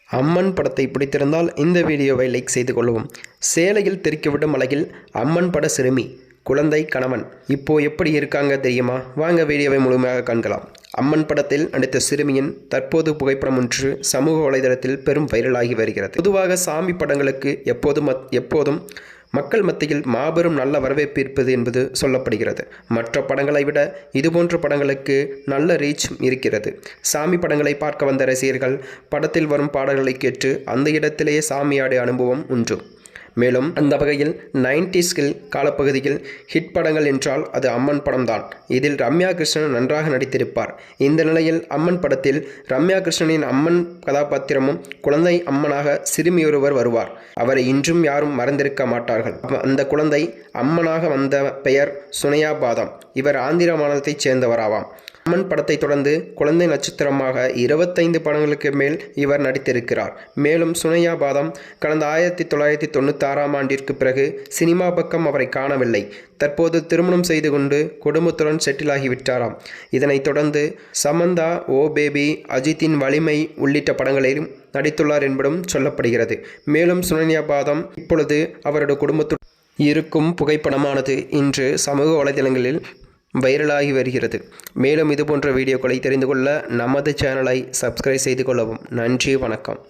அம்மன் படத்தை பிடித்திருந்தால் இந்த வீடியோவை லைக் செய்து கொள்ளவும். சேலையில் தெறிக்கவிடும் அழகில் அம்மன் பட சிறுமி குழந்தை கணவன் இப்போ எப்படி இருக்காங்க தெரியுமா? வாங்க வீடியோவை முழுமையாக காண்கலாம். அம்மன் படத்தில் நடித்த சிறுமியின் தற்போது புகைப்படம் ஒன்று சமூக வலைதளத்தில் பெரும் வைரலாகி வருகிறது. பொதுவாக சாமி படங்களுக்கு எப்போதும் மக்கள் மத்தியில் மாபெரும் நல்ல வரவேற்பு இருப்பது என்பது சொல்லப்படுகிறது. மற்ற படங்களை விட இதுபோன்ற படங்களுக்கு நல்ல ரீச் இருக்கிறது. சாமி படங்களை பார்க்க வந்த ரசிகர்கள் படத்தில் வரும் பாடல்களை கேட்டு அந்த இடத்திலேயே சாமியாடிய அனுபவம் உண்டு. மேலும் அந்த வகையில் 90s காலப்பகுதியில் ஹிட் படங்கள் என்றால் அது அம்மன் படம்தான். இதில் ரம்யா கிருஷ்ணன் நன்றாக நடித்திருப்பார். இந்த நிலையில் அம்மன் படத்தில் ரம்யா கிருஷ்ணனின் அம்மன் கதாபாத்திரமும் குழந்தை அம்மனாக சிறுமியொருவர் வருவார். அவரை இன்றும் யாரும் மறந்திருக்க மாட்டார்கள். அந்த குழந்தை அம்மனாக வந்த பெயர் சுனையா பாதம். இவர் ஆந்திர மாநிலத்தைச் சேர்ந்தவராவாம். அம்மன் படத்தை தொடர்ந்து குழந்தை நட்சத்திரமாக 25 படங்களுக்கு மேல் இவர் நடித்திருக்கிறார். மேலும் சுனையா பாதம் கடந்த 1996ஆம் ஆண்டிற்கு பிறகு சினிமா பக்கம் அவரை காணவில்லை. தற்போது திருமணம் செய்து கொண்டு குடும்பத்துடன் செட்டில் ஆகிவிட்டாராம். இதனைத் தொடர்ந்து சமந்தா, ஓ பேபி, அஜித்தின் வலிமை உள்ளிட்ட படங்களிலும் நடித்துள்ளார் என்பதும் சொல்லப்படுகிறது. மேலும் சுனையா பாதம் இப்பொழுது அவருடைய குடும்பத்துடன் இருக்கும் புகைப்படமானது இன்று சமூக வலைதளங்களில் வைரலாகி வருகிறது. மேலும் இதுபோன்ற வீடியோக்களை தெரிந்து கொள்ள நமது சேனலை சப்ஸ்கிரைப் செய்து கொள்ளவும். நன்றி, வணக்கம்.